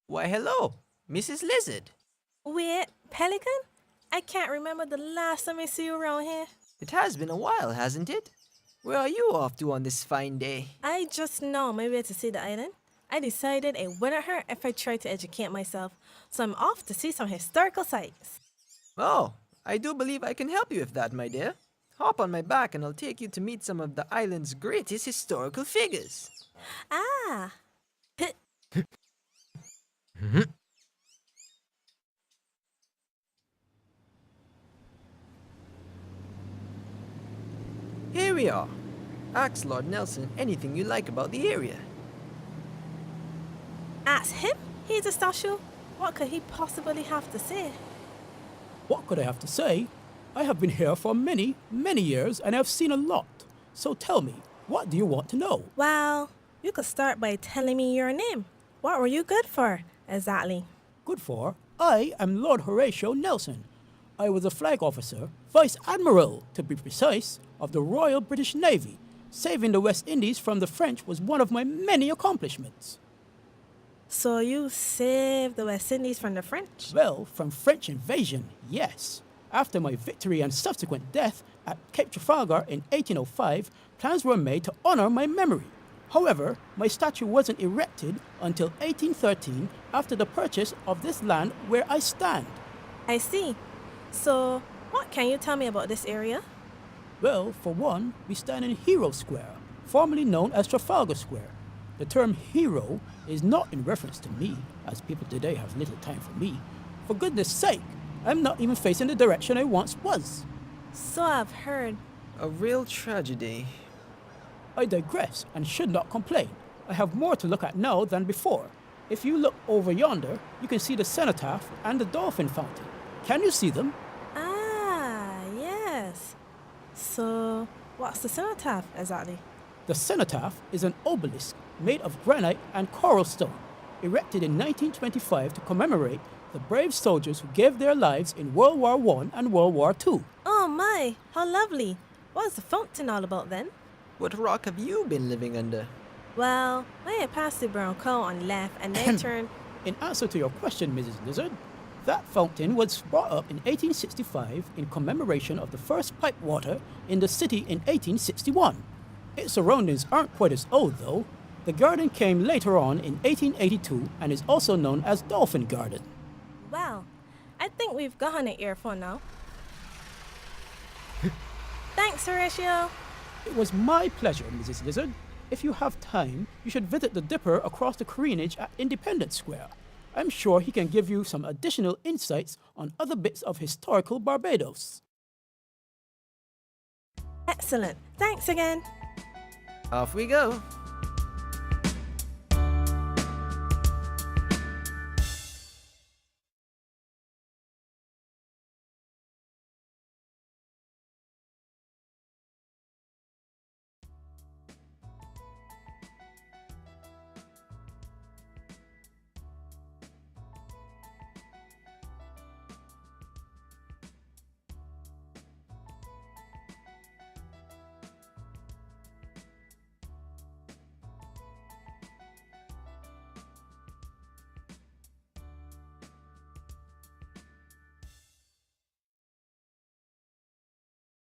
Why, hello, Mrs. Lizard. Wait, Pelican? I can't remember the last time I see you around here. It has been a while, hasn't it? Where are you off to on this fine day? I just know my way to see the island. I decided it wouldn't hurt if I tried to educate myself, so I'm off to see some historical sites. Oh, I do believe I can help you with that, my dear. Hop on my back and I'll take you to meet some of the island's greatest historical figures. Ah! Here we are. Ask Lord Nelson anything you like about the area. Ask him? He's a statue. What could he possibly have to say? What could I have to say? I have been here for many, many years and I've seen a lot. So tell me, what do you want to know? Well, you could start by telling me your name. What were you good for, exactly? Good for, I am Lord Horatio Nelson. I was a flag officer, Vice Admiral to be precise, of the Royal British Navy. Saving the West Indies from the French was one of my many accomplishments. So you saved the West Indies from the French? Well, from French invasion, yes. After my victory and subsequent death at Cape Trafalgar in 1805, plans were made to honor my memory. However, my statue wasn't erected until 1813 after the purchase of this land where I stand. I see. So, what can you tell me about this area? Well, for one, we stand in Hero Square, formerly known as Trafalgar Square. The term hero is not in reference to me, as people today have little time for me. For goodness sake, I'm not even facing the direction I once was. So I've heard. A real tragedy. I digress and should not complain. I have more to look at now than before. If you look over yonder, you can see the cenotaph and the dolphin fountain. Can you see them? Ah, yes. So, what's the cenotaph exactly? The cenotaph is an obelisk made of granite and coral stone, erected in 1925 to commemorate the brave soldiers who gave their lives in World War I and World War II. Oh my, how lovely. What's the fountain all about then? What rock have you been living under? Well, I passed the brown cow on left and then turned. In answer to your question, Mrs. Lizard, that fountain was brought up in 1865 in commemoration of the first pipe water in the city in 1861. Its surroundings aren't quite as old though. The garden came later on in 1882 and is also known as Dolphin Garden. Well, I think we've gotten an earphone now. Thanks, Horatio. It was my pleasure, Mrs. Lizard. If you have time, you should visit the Dipper across the careenage at Independence Square. I'm sure he can give you some additional insights on other bits of historical Barbados. Excellent. Thanks again. Off we go.